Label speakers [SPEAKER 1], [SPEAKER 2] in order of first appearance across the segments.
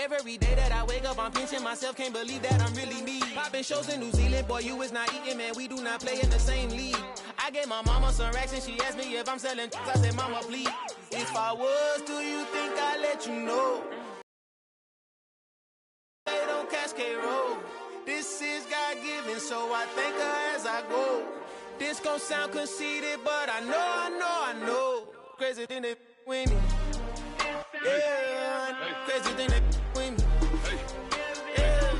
[SPEAKER 1] Every day that I wake up, I'm pinching myself, can't believe that I'm really me. Popping shows in New Zealand, boy, you is not eating, man, we do not play in the same league. I gave my mama some racks and she asked me if I'm selling. I said, mama, please. If I was, do you think I'd let you know? They don't Cascade Road. This is God-given, so I thank her as I go. This gon' sound conceited, but I know. Crazy thing they with me. Yeah, crazy thing they with me. Yeah,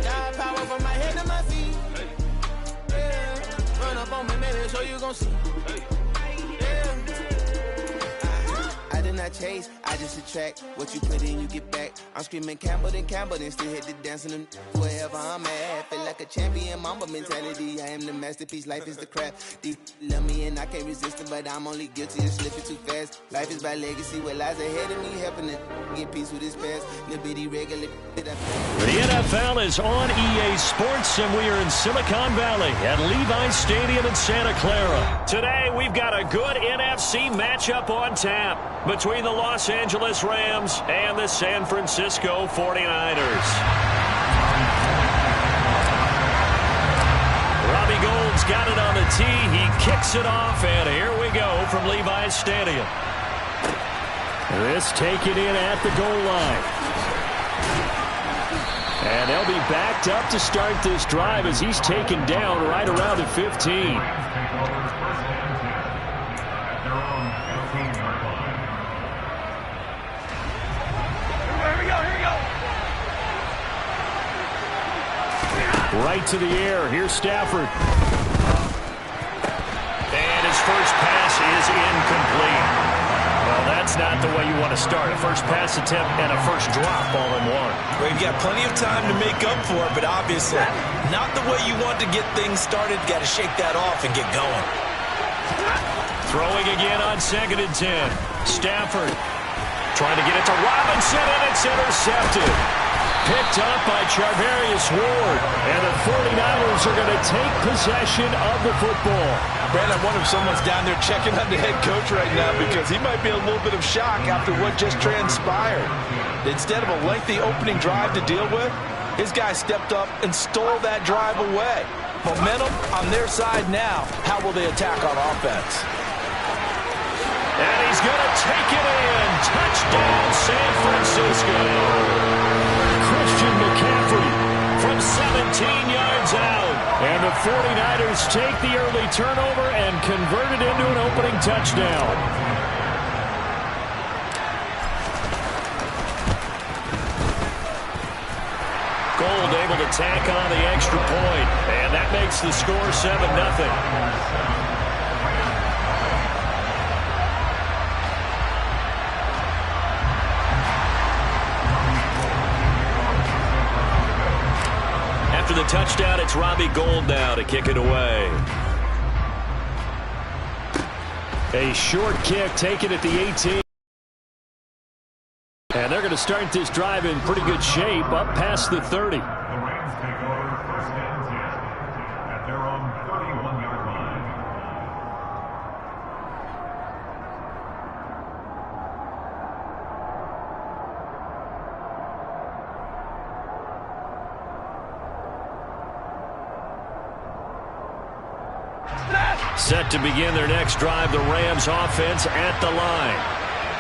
[SPEAKER 1] got power from my head to my feet. Yeah, run up on me, maybe so you gon' see. Yeah. I did not chase, I just attract. What you put in, you get back. I'm screaming Campbell, then still hit the dance and wherever I'm at. Feel like a champion, mamba mentality. I am the masterpiece, life is the crap. Deep love me and I can't resist it, but I'm only guilty of slipping too fast. Life is by legacy, what lies ahead of me, helping to get peace with his past. Little bitty regular.
[SPEAKER 2] The NFL is on EA Sports, and we are in Silicon Valley at Levi's Stadium in Santa Clara. Today, we've got a good NFC matchup on tap between the Los Angeles Rams and the San Francisco 49ers. Robbie Gould's got it on the tee. He kicks it off, and here we go from Levi's Stadium. This taken in at the goal line. And they'll be backed up to start this drive as he's taken down right around the 15. Right to the air. Here's Stafford. And his first pass is incomplete. Well, that's not the way you want to start. A first pass attempt and a first drop all in one.
[SPEAKER 3] Well, you've got plenty of time to make up for it, but obviously not the way you want to get things started. Got to shake that off and get going.
[SPEAKER 2] Throwing again on 2nd and 10. Stafford trying to get it to Robinson, and it's intercepted. Picked up by Charvarius Ward. And the 49ers are going to take possession of the football.
[SPEAKER 3] Brandon, I wonder if someone's down there checking on the head coach right now because he might be a little bit of shock after what just transpired. Instead of a lengthy opening drive to deal with, his guy stepped up and stole that drive away. Momentum on their side now. How will they attack on offense?
[SPEAKER 2] And he's going to take it in. Touchdown, San Francisco. Christian McCaffrey from 17 yards out. And the 49ers take the early turnover and convert it into an opening touchdown. Gould able to tack on the extra point. And that makes the score 7-0. After the touchdown, it's Robbie Gould now to kick it away. A short kick taken at the 18. And they're going to start this drive in pretty good shape up past the 30. Set to begin their next drive, the Rams offense at the line.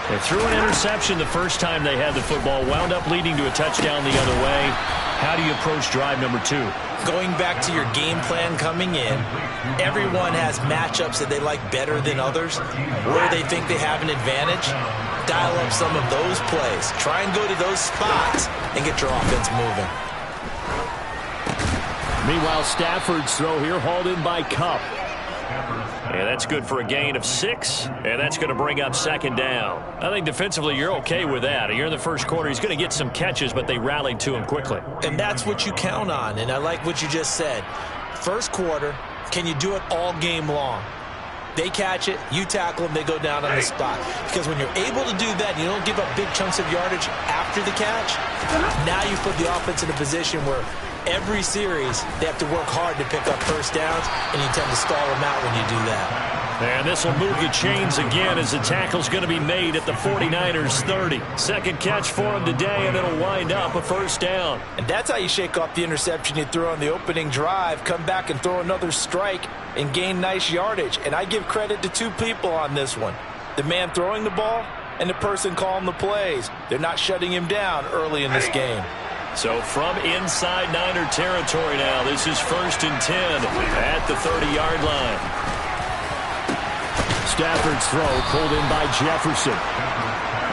[SPEAKER 2] They threw an interception the first time they had the football, wound up leading to a touchdown the other way. How do you approach drive number 2?
[SPEAKER 3] Going back to your game plan coming in, everyone has matchups that they like better than others, where they think they have an advantage. Dial up some of those plays. Try and go to those spots and get your offense moving.
[SPEAKER 2] Meanwhile, Stafford's throw here hauled in by Kupp. And that's good for a gain of 6, and that's going to bring up 2nd down. I think defensively you're okay with that. You're in the first quarter. He's going to get some catches, but they rallied to him quickly.
[SPEAKER 3] And that's what you count on, and I like what you just said. First quarter, can you do it all game long? They catch it, you tackle them, they go down on the spot. Because when you're able to do that, you don't give up big chunks of yardage after the catch, now you put the offense in a position where every series they have to work hard to pick up first downs, and you tend to stall them out when you do that.
[SPEAKER 2] And this will move the chains again as the tackle's going to be made at the 49ers 30. Second catch for him today, and it'll wind up a first down.
[SPEAKER 3] And that's how you shake off the interception you threw on the opening drive, come back and throw another strike and gain nice yardage. And I give credit to two people on this one. The man throwing the ball and the person calling the plays. They're not shutting him down early in this game.
[SPEAKER 2] So from inside Niner territory now, this is 1st and 10 at the 30-yard line. Stafford's throw pulled in by Jefferson.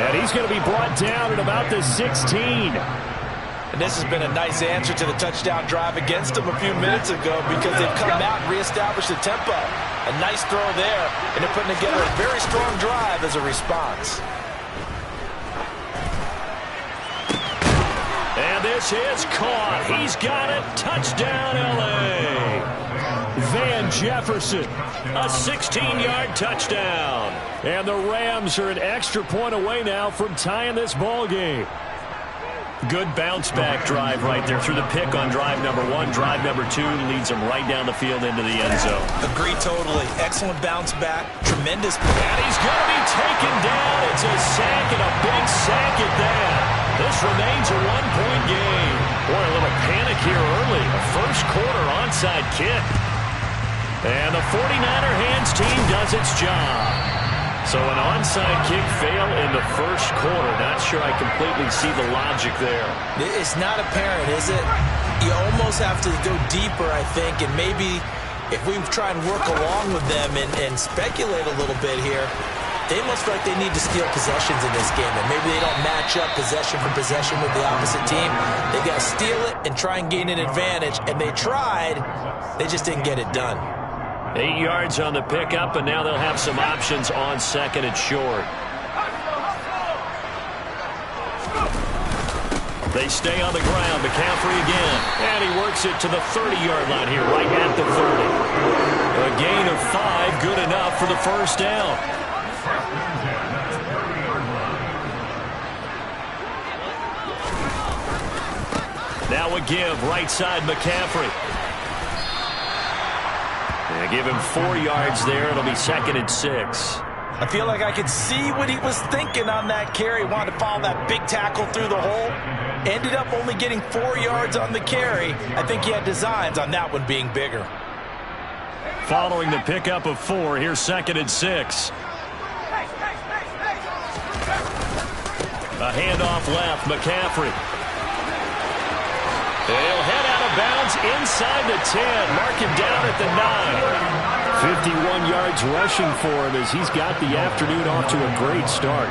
[SPEAKER 2] And he's going to be brought down at about the 16.
[SPEAKER 3] And this has been a nice answer to the touchdown drive against them a few minutes ago because they've come out and reestablished the tempo. A nice throw there, and they're putting together a very strong drive as a response.
[SPEAKER 2] And this is caught. He's got it. Touchdown, L.A. Van Jefferson, a 16-yard touchdown. And the Rams are an extra point away now from tying this ball game. Good bounce-back drive right there through the pick on drive number 1. Drive number 2 leads them right down the field into the end zone.
[SPEAKER 3] Agree totally. Excellent bounce back. Tremendous.
[SPEAKER 2] And he's going to be taken down. It's a sack and a big sack at that. This remains a one-point game. Boy, a little panic here early. A first-quarter onside kick. And the 49er hands team does its job. So an onside kick fail in the first quarter. Not sure I completely see the logic there.
[SPEAKER 3] It's not apparent, is it? You almost have to go deeper, I think, and maybe if we try and work along with them and speculate a little bit here, they must feel like they need to steal possessions in this game, and maybe they don't match up possession for possession with the opposite team. They got to steal it and try and gain an advantage, and they tried. They just didn't get it done.
[SPEAKER 2] 8 yards on the pickup, and now they'll have some options on second and short. They stay on the ground. McCaffrey again. And he works it to the 30-yard line here, right at the 30. A gain of 5, good enough for the first down. Now a give, right side McCaffrey. They give him 4 yards there. It'll be 2nd and 6.
[SPEAKER 3] I feel like I could see what he was thinking on that carry. Wanted to follow that big tackle through the hole. Ended up only getting 4 yards on the carry. I think he had designs on that one being bigger.
[SPEAKER 2] Following the pickup of 4, here's 2nd and 6. A handoff left, McCaffrey. They'll head out of bounds inside the 10. Mark him down at the 9. 51 yards rushing for him as he's got the afternoon off to a great start.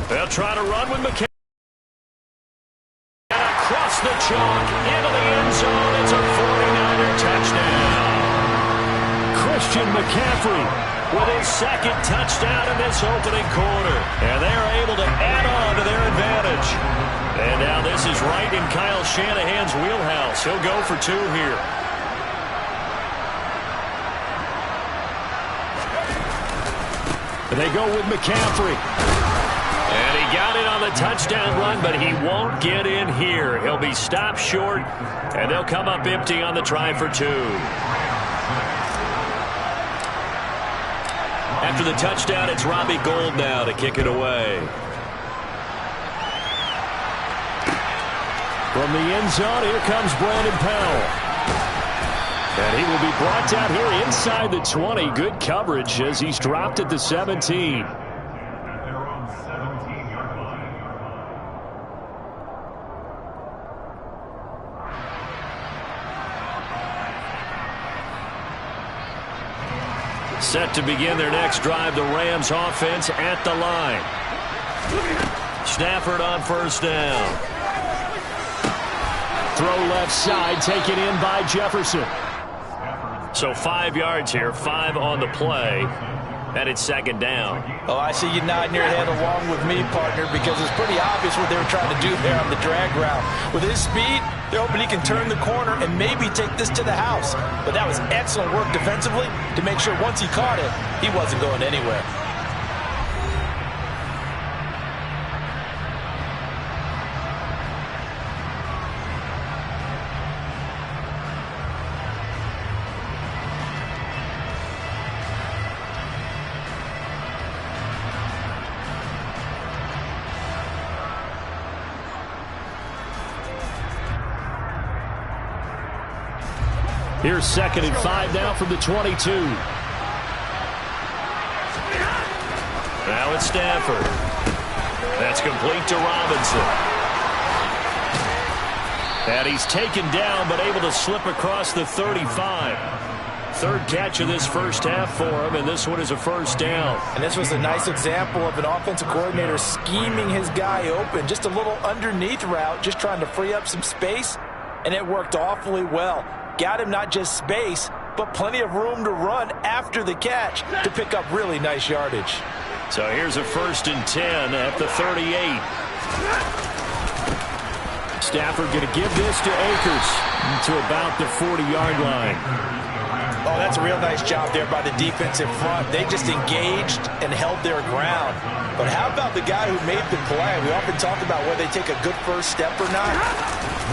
[SPEAKER 2] They'll try to run with McCaffrey. And across the chalk into the end zone. It's a 49er touchdown. Christian McCaffrey with his 2nd touchdown in this opening quarter. And they're able to add on to their advantage. And now this is right in Kyle Shanahan's wheelhouse. He'll go for 2 here. They go with McCaffrey. And he got it on the touchdown run, but he won't get in here. He'll be stopped short, and they'll come up empty on the try for 2. After the touchdown, it's Robbie Gould now to kick it away. From the end zone, here comes Brandon Powell. And he will be brought down here inside the 20. Good coverage as he's dropped at the 17. Set to begin their next drive, the Rams offense at the line. Stafford on first down. Throw left side, taken in by Jefferson. So 5 yards here, 5 on the play, and it's 2nd down.
[SPEAKER 3] Oh, I see you nodding your head along with me, partner, because it's pretty obvious what they were trying to do there on the drag route. With his speed, they're hoping he can turn the corner and maybe take this to the house. But that was excellent work defensively to make sure once he caught it, he wasn't going anywhere.
[SPEAKER 2] Here's 2nd and 5 now from the 22. Now it's Stafford. That's complete to Robinson. And he's taken down, but able to slip across the 35. 3rd catch of this first half for him, and this one is a first down.
[SPEAKER 3] And this was a nice example of an offensive coordinator scheming his guy open. Just a little underneath route, just trying to free up some space, and it worked awfully well. Got him not just space, but plenty of room to run after the catch to pick up really nice yardage.
[SPEAKER 2] So here's a 1st and 10 at the 38. Stafford going to give this to Akers to about the 40-yard line.
[SPEAKER 3] Oh, that's a real nice job there by the defensive front. They just engaged and held their ground. But how about the guy who made the play? We often talk about whether they take a good first step or not.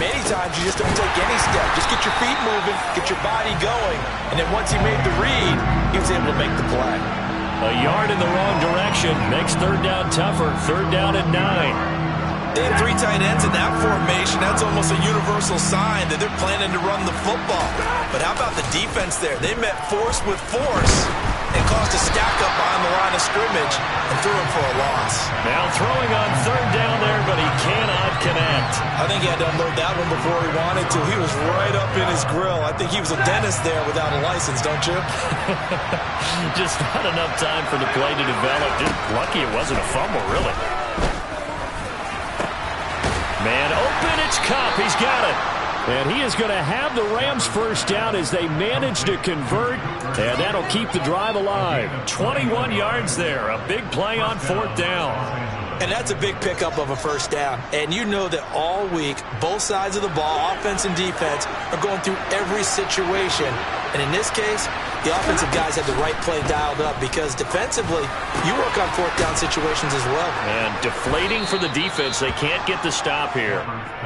[SPEAKER 3] Many times you just don't take any step. Just get your feet moving, get your body going. And then once he made the read, he was able to make the play.
[SPEAKER 2] A yard in the wrong direction makes 3rd down tougher. 3rd down and 9.
[SPEAKER 3] They have 3 tight ends in that formation. That's almost a universal sign that they're planning to run the football. But how about the defense there? They met force with force and caused a stack up behind the line of scrimmage and threw him for a loss.
[SPEAKER 2] Now throwing on 3rd down there, but he cannot connect.
[SPEAKER 3] I think he had to unload that one before he wanted to. He was right up in his grill. I think he was a dentist there without a license, don't you?
[SPEAKER 2] Just not enough time for the play to develop. Just lucky it wasn't a fumble, really. Man open, it's Kupp. He's got it. And he is going to have the Rams first down as they manage to convert. And that'll keep the drive alive. 21 yards there. A big play on 4th down.
[SPEAKER 3] And that's a big pickup of a first down. And you know that all week, both sides of the ball, offense and defense, are going through every situation. And in this case, the offensive guys had the right play dialed up because defensively, you work on 4th down situations as well.
[SPEAKER 2] And deflating for the defense. They can't get the stop here.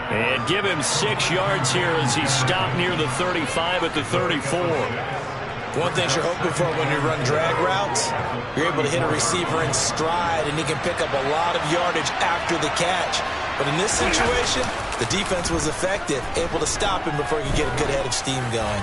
[SPEAKER 2] And give him 6 yards here as he's stopped near the 35 at the 34.
[SPEAKER 3] One thing you're hoping for when you run drag routes, you're able to hit a receiver in stride, and he can pick up a lot of yardage after the catch. But in this situation, the defense was effective, able to stop him before he could get a good head of steam going.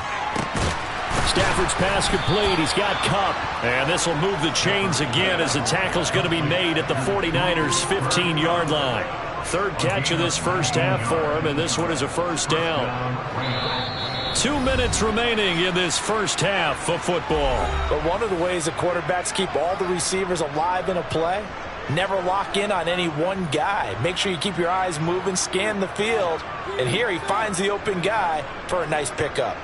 [SPEAKER 2] Stafford's pass complete. He's got Kupp. And this will move the chains again as the tackle's going to be made at the 49ers' 15-yard line. 3rd catch of this first half for him, and this one is a first down. 2 minutes remaining in this first half of football. But
[SPEAKER 3] one of the ways the quarterbacks keep all the receivers alive in a play, never lock in on any one guy. Make sure you keep your eyes moving, scan the field, and here he finds the open guy for a nice pickup.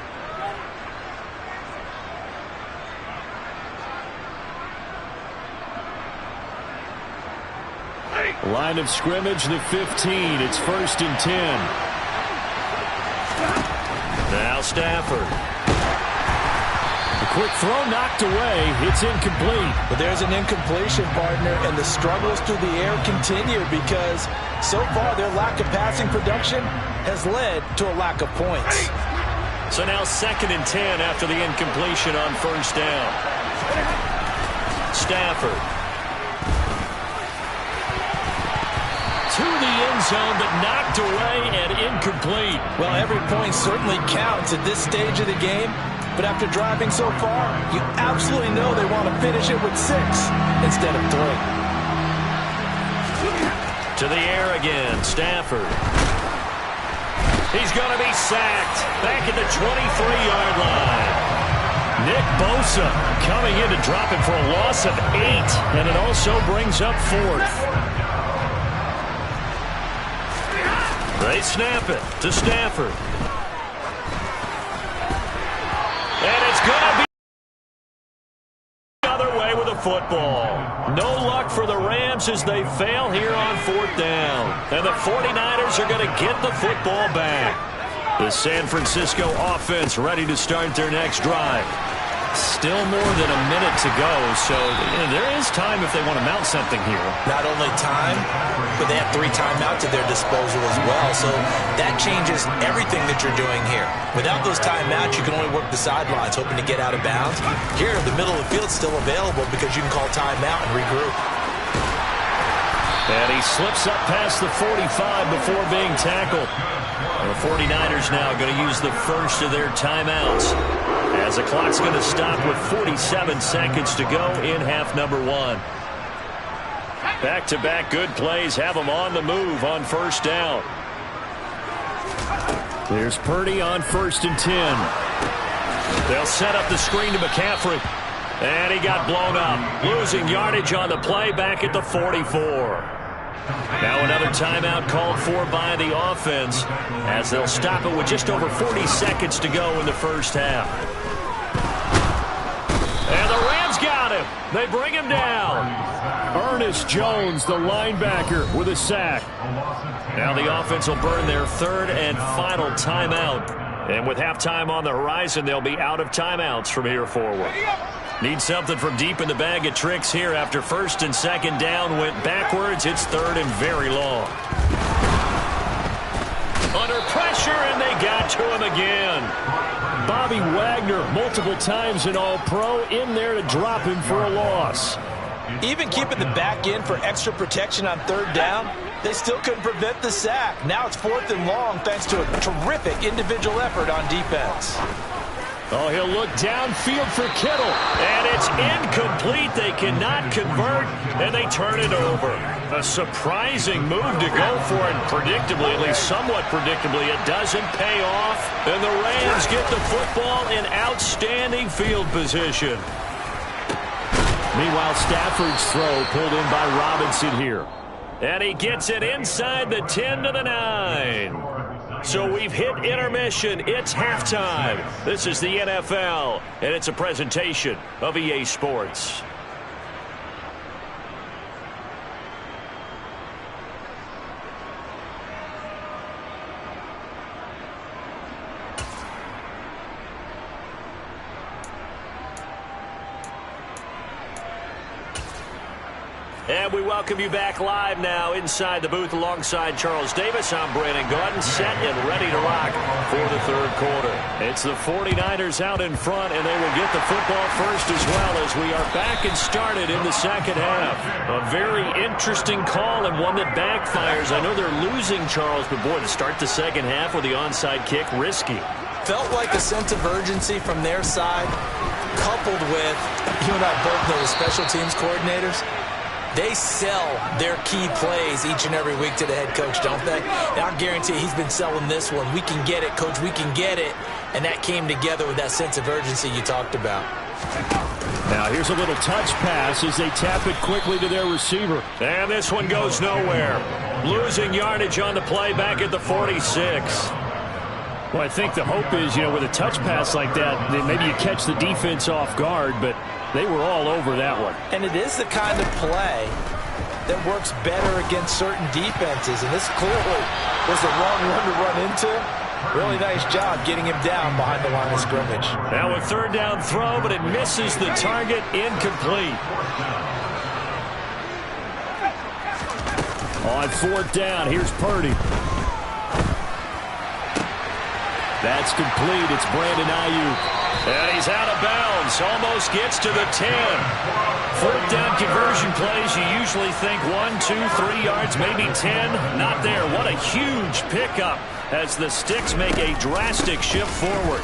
[SPEAKER 2] Line of scrimmage, the 15. It's 1st and 10. Now Stafford. The quick throw knocked away. It's incomplete.
[SPEAKER 3] But there's an incompletion, partner, and the struggles through the air continue because so far their lack of passing production has led to a lack of points.
[SPEAKER 2] So now 2nd and 10 after the incompletion on 1st down. Stafford. To the end zone, but knocked away and incomplete.
[SPEAKER 3] Well, every point certainly counts at this stage of the game, but after driving so far, you absolutely know they want to finish it with 6 instead of 3.
[SPEAKER 2] To the air again, Stafford. He's going to be sacked back at the 23-yard line. Nick Bosa coming in to drop it for a loss of 8, and it also brings up 4th. They snap it to Stafford. And it's going to be the other way with a football. No luck for the Rams as they fail here on 4th down. And the 49ers are going to get the football back. The San Francisco offense ready to start their next drive. Still more than a minute to go, so there is time if they want to mount something here.
[SPEAKER 3] Not only time, but they have 3 timeouts at their disposal as well, so that changes everything that you're doing here. Without those timeouts, you can only work the sidelines, hoping to get out of bounds. Here, the middle of the field's still available because you can call timeout and regroup.
[SPEAKER 2] And he slips up past the 45 before being tackled. And the 49ers now going to use the first of their timeouts, as the clock's going to stop with 47 seconds to go in half number one. Back-to-back good plays have them on the move on first down. There's Purdy on 1st and 10. They'll set up the screen to McCaffrey. And he got blown up. Losing yardage on the play back at the 44. Now another timeout called for by the offense, as they'll stop it with just over 40 seconds to go in the first half. And the Rams got him. They bring him down. Ernest Jones, the linebacker, with a sack. Now the offense will burn their third and final timeout. And with halftime on the horizon, they'll be out of timeouts from here forward. Need something from deep in the bag of tricks here after first and second down went backwards. It's third and very long. Under pressure, and they got to him again. Bobby Wagner, multiple times an All-Pro, in there to drop him for a loss.
[SPEAKER 3] Even keeping the back in for extra protection on third down, they still couldn't prevent the sack. Now it's 4th and long thanks to a terrific individual effort on defense.
[SPEAKER 2] Oh, he'll look downfield for Kittle, and it's incomplete. They cannot convert, and they turn it over. A surprising move to go for, and predictably, at least somewhat predictably, it doesn't pay off, and the Rams get the football in outstanding field position. Meanwhile, Stafford's throw pulled in by Robinson here. And he gets it inside the 10 to the 9. So we've hit intermission. It's halftime. This is the NFL, and it's a presentation of EA Sports. And we welcome you back live now inside the booth alongside Charles Davis. I'm Brandon Gaudin, set and ready to rock for the third quarter. It's the 49ers out in front, and they will get the football first as well, as we are back and started in the second half. A very interesting call, and one that backfires. I know they're losing, Charles, but boy, to start the second half with the onside kick, risky.
[SPEAKER 3] Felt like a sense of urgency from their side, coupled with, you and I both know the special teams coordinators. They sell their key plays each and every week to the head coach, don't they? And I guarantee he's been selling this one. We can get it, coach, we can get it. And that came together with that sense of urgency you talked about.
[SPEAKER 2] Now here's a little touch pass as they tap it quickly to their receiver. And this one goes nowhere. Losing yardage on the play back at the 46. Well, I think the hope is, with a touch pass like that, maybe you catch the defense off guard, but they were all over that one.
[SPEAKER 3] And it is the kind of play that works better against certain defenses. And this clearly was the wrong one to run into. Really nice job getting him down behind the line of scrimmage.
[SPEAKER 2] Now a third down throw, but it misses the target, incomplete. On fourth down, here's Purdy. That's complete. It's Brandon Ayuk. And he's out of bounds. Almost gets to the 10. Fourth down conversion plays, you usually think 1, 2, 3 yards, maybe 10. Not there. What a huge pickup as the Sticks make a drastic shift forward.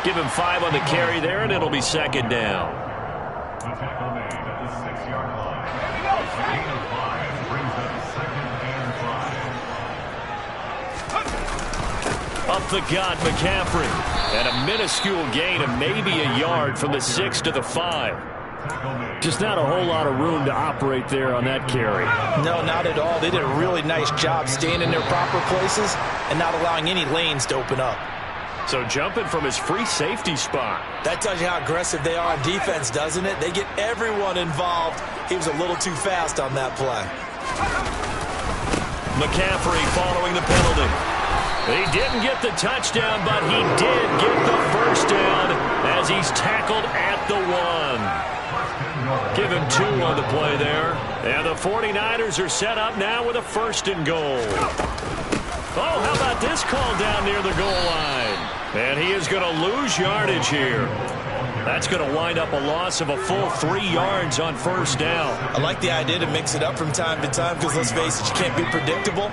[SPEAKER 2] Give him 5 on the carry there, and it'll be second down.
[SPEAKER 4] The tackle made at the 6-yard line. Gain of 5 brings up second and 5.
[SPEAKER 2] Up the gut, McCaffrey. And a minuscule gain of maybe a yard from the 6 to the 5. Just not a whole lot of room to operate there on that carry.
[SPEAKER 3] No, not at all. They did a really nice job staying in their proper places and not allowing any lanes to open up.
[SPEAKER 2] So jumping from his free safety spot.
[SPEAKER 3] That tells you how aggressive they are on defense, doesn't it? They get everyone involved. He was a little too fast on that play.
[SPEAKER 2] McCaffrey following the penalty. He didn't get the touchdown, but he did get the first down as he's tackled at the 1. Give him 2 on the play there. And the 49ers are set up now with a first and goal. Oh, how about this call down near the goal line? And he is going to lose yardage here. That's going to wind up a loss of a full 3 yards on first down.
[SPEAKER 3] I like the idea to mix it up from time to time because, let's face it, you can't be predictable.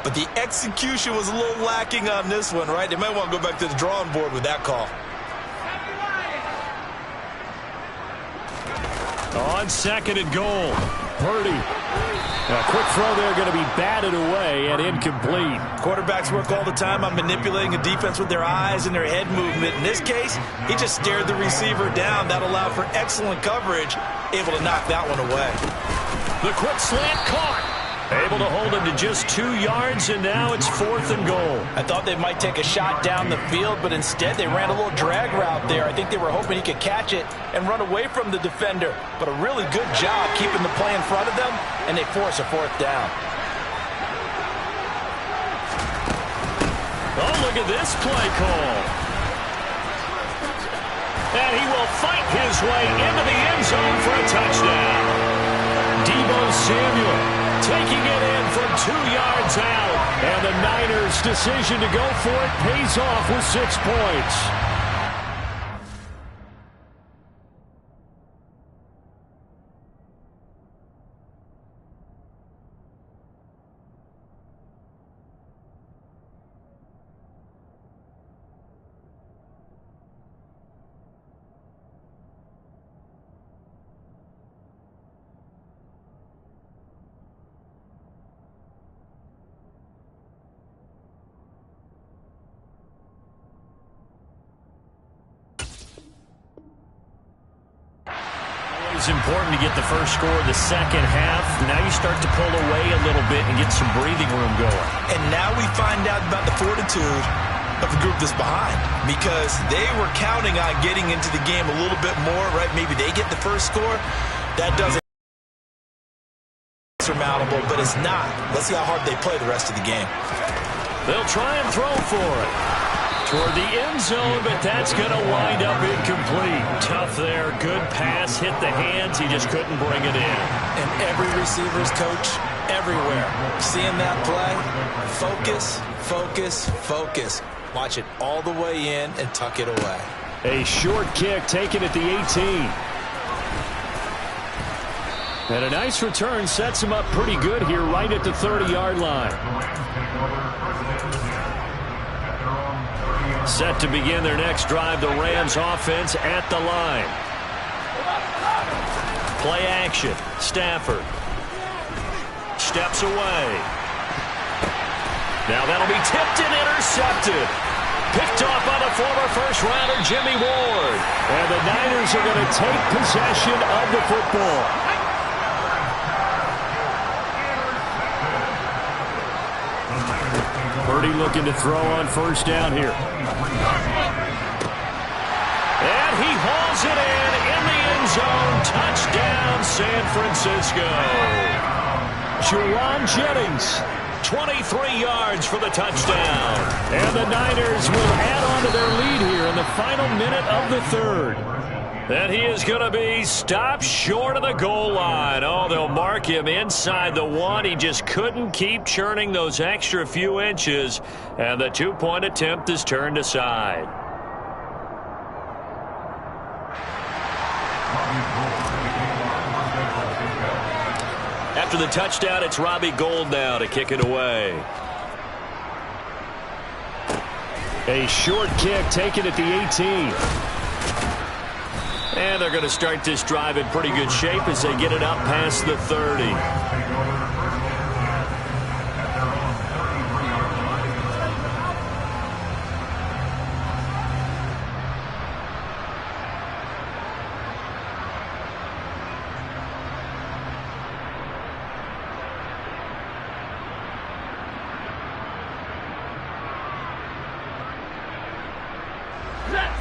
[SPEAKER 3] But the execution was a little lacking on this one, right? They might want to go back to the drawing board with that call.
[SPEAKER 2] On second and goal, Purdy. A quick throw there going to be batted away and incomplete.
[SPEAKER 3] Quarterbacks work all the time on manipulating a defense with their eyes and their head movement. In this case, he just stared the receiver down. That allowed for excellent coverage, able to knock that one away.
[SPEAKER 2] The quick slant caught. Able to hold him to just 2 yards, and now it's 4th and goal.
[SPEAKER 3] I thought they might take a shot down the field, but instead they ran a little drag route there. I think they were hoping he could catch it and run away from the defender. But a really good job keeping the play in front of them, and they force a 4th down.
[SPEAKER 2] Oh, look at this play call. And he will fight his way into the end zone for a touchdown. Deebo Samuel taking it in from 2 yards out. And the Niners' decision to go for it pays off with 6 points. It's important to get the first score of the second half. Now you start to pull away a little bit and get some breathing room going.
[SPEAKER 3] And now we find out about the fortitude of the group that's behind, because they were counting on getting into the game a little bit more, right? Maybe they get the first score. That doesn't surmountable, but it's not. Let's see how hard they play the rest of the game.
[SPEAKER 2] They'll try and throw for it toward the end zone, but that's going to wind up incomplete. Tough there. Good pass. Hit the hands. He just couldn't bring it in.
[SPEAKER 3] And every receiver's coach everywhere. Seeing that play, focus, focus, focus. Watch it all the way in and tuck it away.
[SPEAKER 2] A short kick taken at the 18. And a nice return sets him up pretty good here right at the 30-yard line. Set to begin their next drive, the Rams offense at the line. Play action. Stafford steps away. Now that'll be tipped and intercepted. Picked off by the former first-rounder Jimmy Ward. And the Niners are going to take possession of the football. Purdy looking to throw on first down here. And he hauls it in the end zone. Touchdown, San Francisco. Juwan Jennings, 23 yards for the touchdown. And the Niners will add on to their lead here in the final minute of the third. And he is going to be stopped short of the goal line. Oh, they'll mark him inside the 1. He just couldn't keep churning those extra few inches. And the 2-point attempt is turned aside. After the touchdown, it's Robbie Gould now to kick it away. A short kick taken at the 18. And they're going to start this drive in pretty good shape as they get it up past the 30.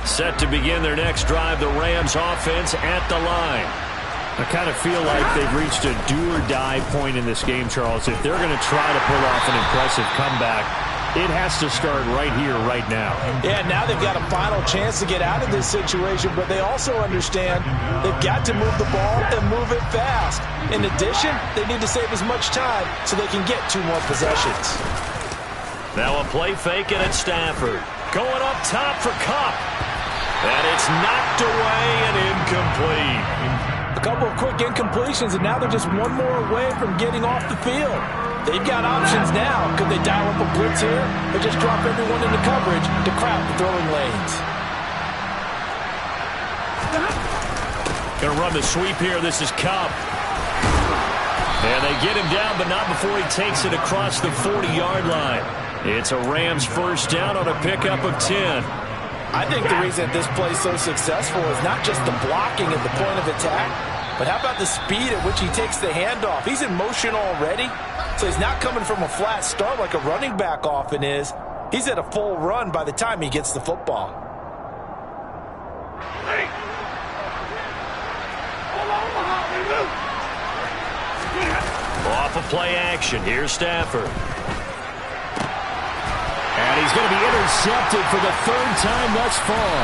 [SPEAKER 2] Set to begin their next drive, the Rams offense at the line. I kind of feel like they've reached a do-or-die point in this game, Charles. If they're going to try to pull off an impressive comeback, it has to start right here, right now.
[SPEAKER 3] Yeah, now they've got a final chance to get out of this situation, but they also understand they've got to move the ball and move it fast. In addition, they need to save as much time so they can get 2 more possessions.
[SPEAKER 2] Now a play fake, and it's Stafford. Going up top for Kupp. And it's knocked away and incomplete.
[SPEAKER 3] A couple of quick incompletions, and now they're just one more away from getting off the field. They've got options now. Could they dial up a blitz here or just drop everyone into coverage to crowd the throwing lanes?
[SPEAKER 2] Going to run the sweep here. This is Cup. And they get him down, but not before he takes it across the 40-yard line. It's a Rams first down on a pickup of 10.
[SPEAKER 3] I think the reason this play is so successful is not just the blocking at the point of attack, but how about the speed at which he takes the handoff? He's in motion already, so he's not coming from a flat start like a running back often is. He's at a full run by the time he gets the football.
[SPEAKER 2] Off of play action. Here's Stafford. And he's going to be intercepted for the third time thus far.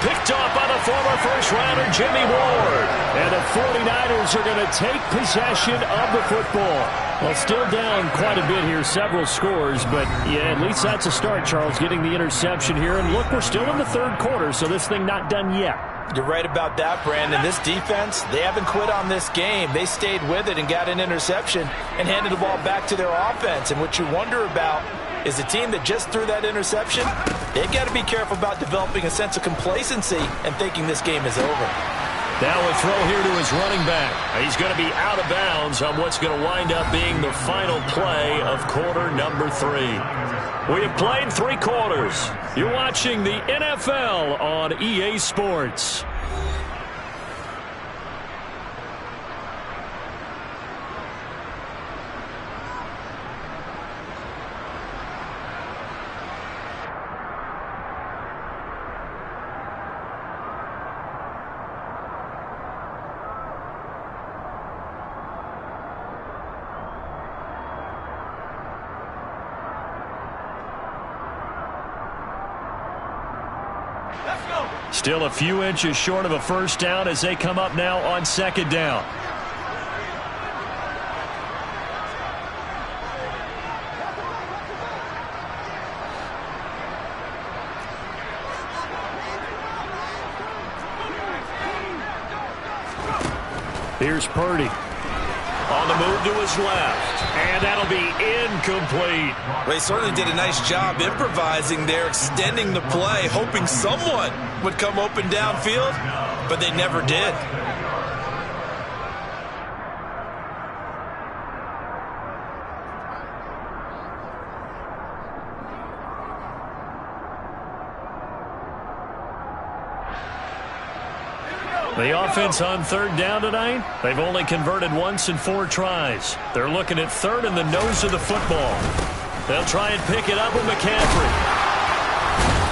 [SPEAKER 2] Picked off by the former first-rounder Jimmy Ward. And the 49ers are going to take possession of the football. Well, still down quite a bit here, several scores. But, yeah, at least that's a start, Charles, getting the interception here. And, look, we're still in the third quarter, so this thing not done yet.
[SPEAKER 3] You're right about that, Brandon. This defense, they haven't quit on this game. They stayed with it and got an interception and handed the ball back to their offense. And what you wonder about is a team that just threw that interception, they've got to be careful about developing a sense of complacency and thinking this game is over.
[SPEAKER 2] Now a throw here to his running back. He's going to be out of bounds on what's going to wind up being the final play of quarter number 3. We have played 3 quarters. You're watching the NFL on EA Sports. Still a few inches short of a first down as they come up now on second down. Here's Purdy. On the move to his left. And that'll be incomplete.
[SPEAKER 3] Well, they certainly did a nice job improvising there, extending the play, hoping someone would come open downfield, but they never did.
[SPEAKER 2] The offense on third down tonight, they've only converted once in 4 tries. They're looking at third in the nose of the football. They'll try and pick it up with McCaffrey.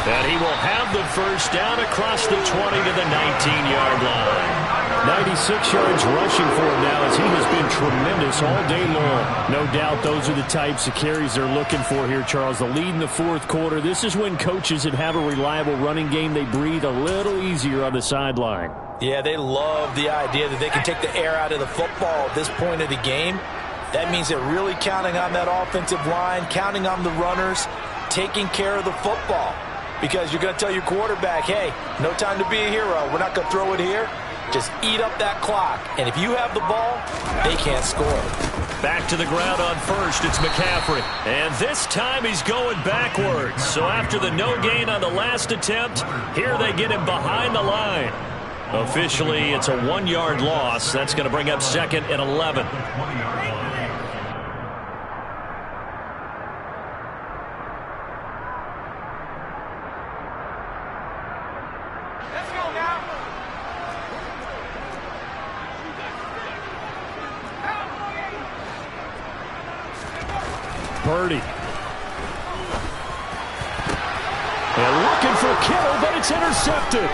[SPEAKER 2] And he will have the first down across the 20 to the 19-yard line. 96 yards rushing for him now as he has been tremendous all day long. No doubt those are the types of carries they're looking for here, Charles. The lead in the fourth quarter. This is when coaches that have a reliable running game, they breathe a little easier on the sideline.
[SPEAKER 3] Yeah, they love the idea that they can take the air out of the football at this point of the game. That means they're really counting on that offensive line, counting on the runners, taking care of the football. Because you're going to tell your quarterback, hey, no time to be a hero. We're not going to throw it here. Just eat up that clock. And if you have the ball, they can't score.
[SPEAKER 2] Back to the ground on first, it's McCaffrey. And this time he's going backwards. So after the no gain on the last attempt, here they get him behind the line. Officially, it's a 1-yard loss. That's going to bring up second and 11.
[SPEAKER 5] Let's go now.
[SPEAKER 2] Purdy. And looking for Kittle, but it's intercepted.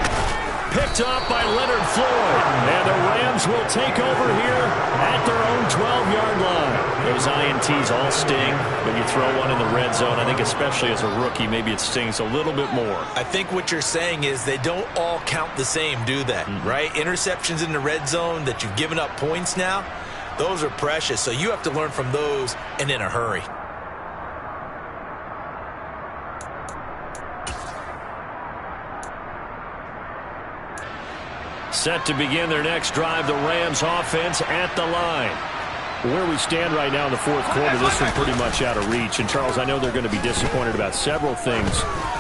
[SPEAKER 2] Picked off by Leonard Floyd. And the Rams will take over here at their own 12-yard line. Those INTs all sting when you throw one in the red zone. I think especially as a rookie, maybe it stings a little bit more.
[SPEAKER 3] I think what you're saying is they don't all count the same, do they? Right? Interceptions in the red zone that you've given up points now, those are precious. So you have to learn from those and in a hurry.
[SPEAKER 2] set to begin their next drive. The Rams offense at the line.
[SPEAKER 6] Where we stand right now in the fourth quarter, this one pretty much out of reach. And, Charles, I know they're going to be disappointed about several things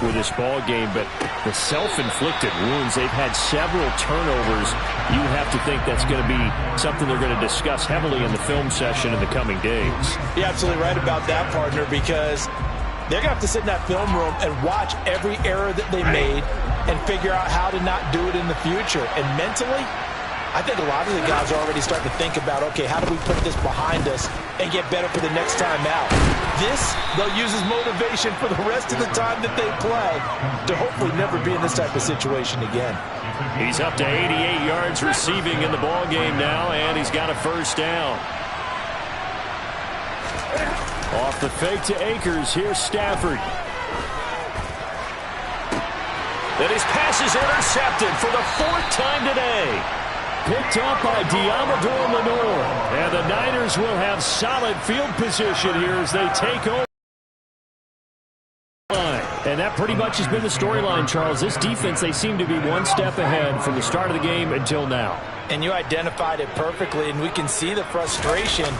[SPEAKER 6] with this ball game, but the self-inflicted wounds, they've had several turnovers. You have to think that's going to be something they're going to discuss heavily in the film session in the coming days.
[SPEAKER 3] You're absolutely right about that, partner, because they're going to have to sit in that film room and watch every error that they made and figure out how to not do it in the future. And mentally, I think a lot of the guys are already starting to think about, okay, how do we put this behind us and get better for the next time out? This, they'll use as motivation for the rest of the time that they play to hopefully never be in this type of situation again.
[SPEAKER 2] He's up to 88 yards receiving in the ball game now, and he's got a first down.
[SPEAKER 6] Off the fake to Akers, here's Stafford.
[SPEAKER 2] And his pass is intercepted for the fourth time today.
[SPEAKER 6] Picked up by Diamador Lenore. And the Niners will have solid field position here as they take over. And that pretty much has been the storyline, Charles. This defense, they seem to be one step ahead from the start of the game until now.
[SPEAKER 3] And you identified it perfectly, and we can see the frustration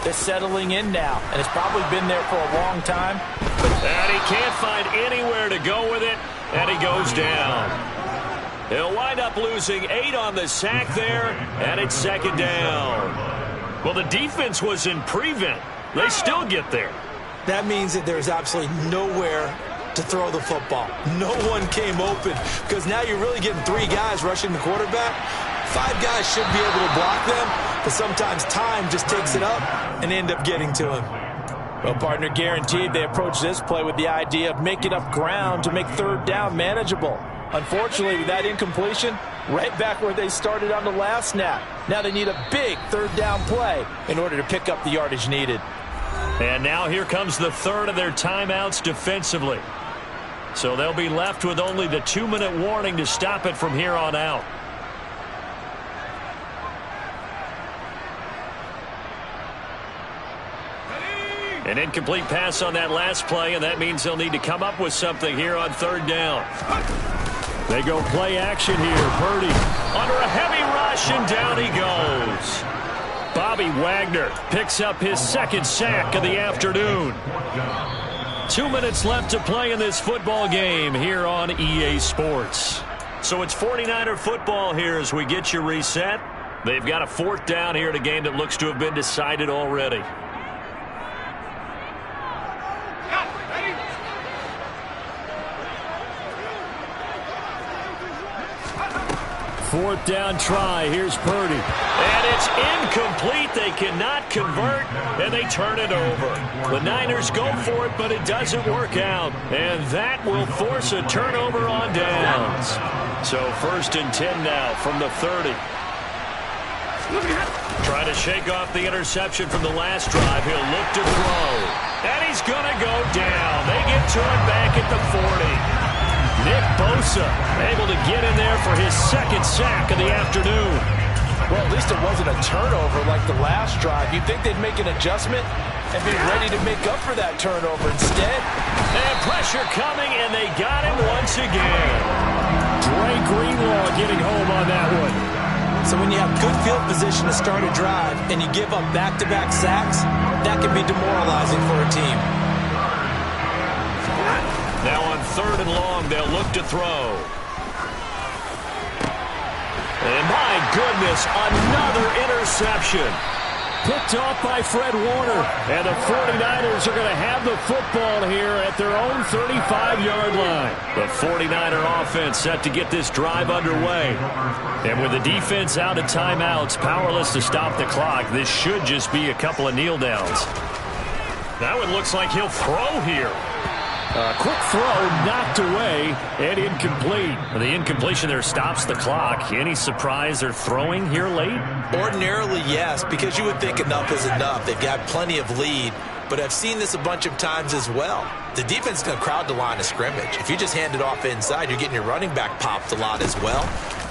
[SPEAKER 3] that's settling in now. And it's probably been there for a long time.
[SPEAKER 2] And he can't find anywhere to go with it, and he goes down. He'll wind up losing 8 on the sack there, and it's second down. Well, the defense was in prevent. They still get there.
[SPEAKER 3] That means that there's absolutely nowhere to throw the football. No one came open, because now you're really getting 3 guys rushing the quarterback. 5 guys should be able to block them, but sometimes time just takes it up and end up getting to him. Well, partner, guaranteed they approach this play with the idea of making up ground to make third down manageable. Unfortunately, with that incompletion, right back where they started on the last snap. Now they need a big third down play in order to pick up the yardage needed.
[SPEAKER 2] And now here comes the third of their timeouts defensively. So they'll be left with only the 2-minute warning to stop it from here on out. An incomplete pass on that last play, and that means they'll need to come up with something here on third down.
[SPEAKER 6] They go play action here. Purdy
[SPEAKER 2] under a heavy rush, and down he goes. Bobby Wagner picks up his second sack of the afternoon. 2 minutes left to play in this football game here on EA Sports. So it's 49er football here as we get you reset. They've got a fourth down here in a game that looks to have been decided already.
[SPEAKER 6] Fourth down try. Here's Purdy.
[SPEAKER 2] And it's incomplete. They cannot convert, and they turn it over. The Niners go for it, but it doesn't work out. And that will force a turnover on downs. So 1st and 10 now from the 30. Trying to shake off the interception from the last drive. He'll look to throw. And he's going to go down. They get to him back at the 40. Nick Bosa able to get in there for his second sack of the afternoon.
[SPEAKER 3] Well, at least it wasn't a turnover like the last drive. You'd think they'd make an adjustment and be ready to make up for that turnover. Instead,
[SPEAKER 2] and pressure coming, and they got him once again.
[SPEAKER 6] Dre Greenlaw getting home on that one.
[SPEAKER 3] So when you have good field position to start a drive and you give up back-to-back sacks, that can be demoralizing for a team.
[SPEAKER 2] Now on 3rd and long, they'll look to throw. And my goodness, another interception.
[SPEAKER 6] Picked off by Fred Warner. And the 49ers are going to have the football here at their own 35-yard line.
[SPEAKER 2] The 49er offense set to get this drive underway. And with the defense out of timeouts, powerless to stop the clock, this should just be a couple of kneel downs. Now it looks like he'll throw here.
[SPEAKER 6] Quick throw, knocked away, and incomplete.
[SPEAKER 2] The incompletion there stops the clock. Any surprise they're throwing here late?
[SPEAKER 3] Ordinarily, yes, because you would think enough is enough. They've got plenty of lead, but I've seen this a bunch of times as well. The defense is going to crowd the line of scrimmage. If you just hand it off inside, you're getting your running back popped a lot as well.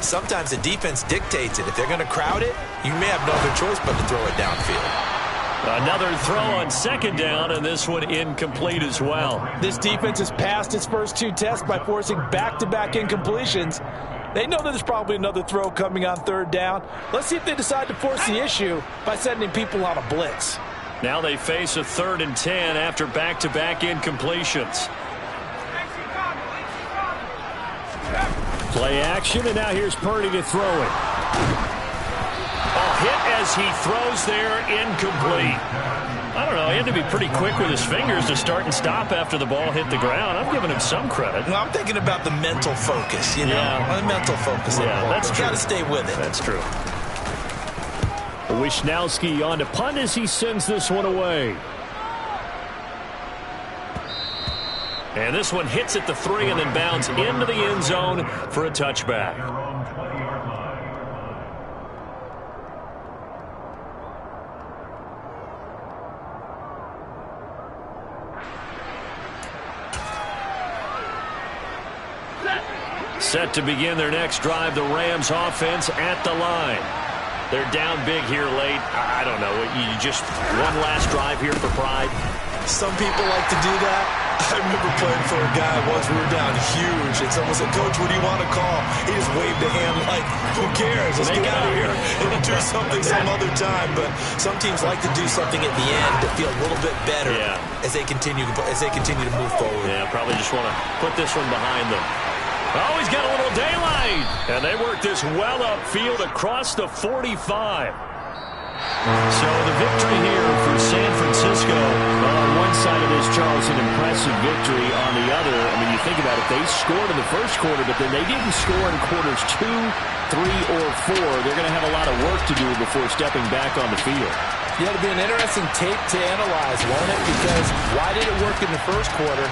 [SPEAKER 3] Sometimes the defense dictates it. If they're going to crowd it, you may have no other choice but to throw it downfield.
[SPEAKER 2] Another throw on 2nd down, and this one incomplete as well.
[SPEAKER 3] This defense has passed its first 2 tests by forcing back-to-back incompletions. They know that there's probably another throw coming on third down. Let's see if they decide to force the issue by sending people on a blitz.
[SPEAKER 6] Now they face a 3rd and 10 after back-to-back incompletions. Play action, and now here's Purdy to throw it. A hit as he throws there, incomplete. I don't know, he had to be pretty quick with his fingers to start and stop after the ball hit the ground. I'm giving him some credit.
[SPEAKER 3] Well, I'm thinking about the mental focus, you know?
[SPEAKER 6] Yeah.
[SPEAKER 3] The mental focus.
[SPEAKER 6] Yeah, that's true.
[SPEAKER 3] You got to stay with it.
[SPEAKER 6] That's true. Wisnowski on to punt as he sends this one away. And this one hits at the 3 and then bounds into the end zone for a touchback. Set to begin their next drive, the Rams offense at the line. They're down big here late. I don't know. You just one last drive here for pride.
[SPEAKER 3] Some people like to do that. I remember playing for a guy once. We were down huge, and someone said, "Coach, what do you want to call?" He just waved a hand like, "Who cares? Let's get out of here and do something some other time." But some teams like to do something at the end to feel a little bit better as they continue to move forward.
[SPEAKER 6] Yeah, probably just want to put this one behind them. Oh, he's got a little daylight. And they work this well upfield across the 45. So the victory here for San Francisco. Well, on one side of this, Charles, an impressive victory. On the other, I mean, you think about it, they scored in the first quarter, but then they didn't score in quarters 2, 3, or 4. They're going to have a lot of work to do before stepping back on the field.
[SPEAKER 3] Yeah, it'll be an interesting tape to analyze, won't it? Because why did it work in the first quarter,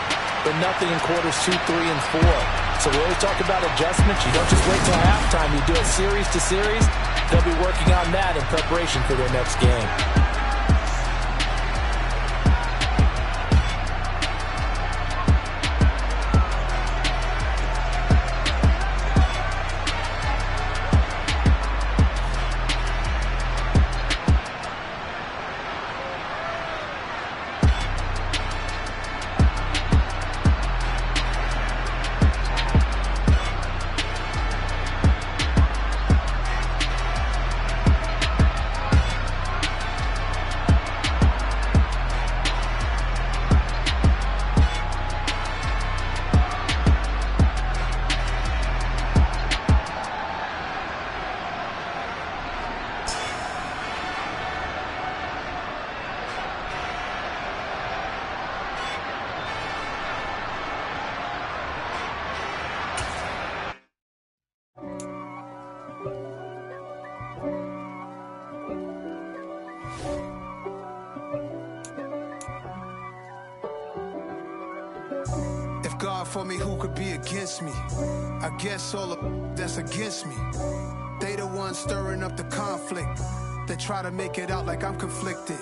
[SPEAKER 3] but nothing in quarters 2, 3, and 4? So we always talk about adjustments. You don't just wait till halftime. You do it series to series. They'll be working on that in preparation for their next game.
[SPEAKER 7] If God for me, who could be against me? I guess all of that's against me. They the ones stirring up the conflict. They try to make it out like I'm conflicted.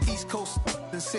[SPEAKER 7] East Coast and 6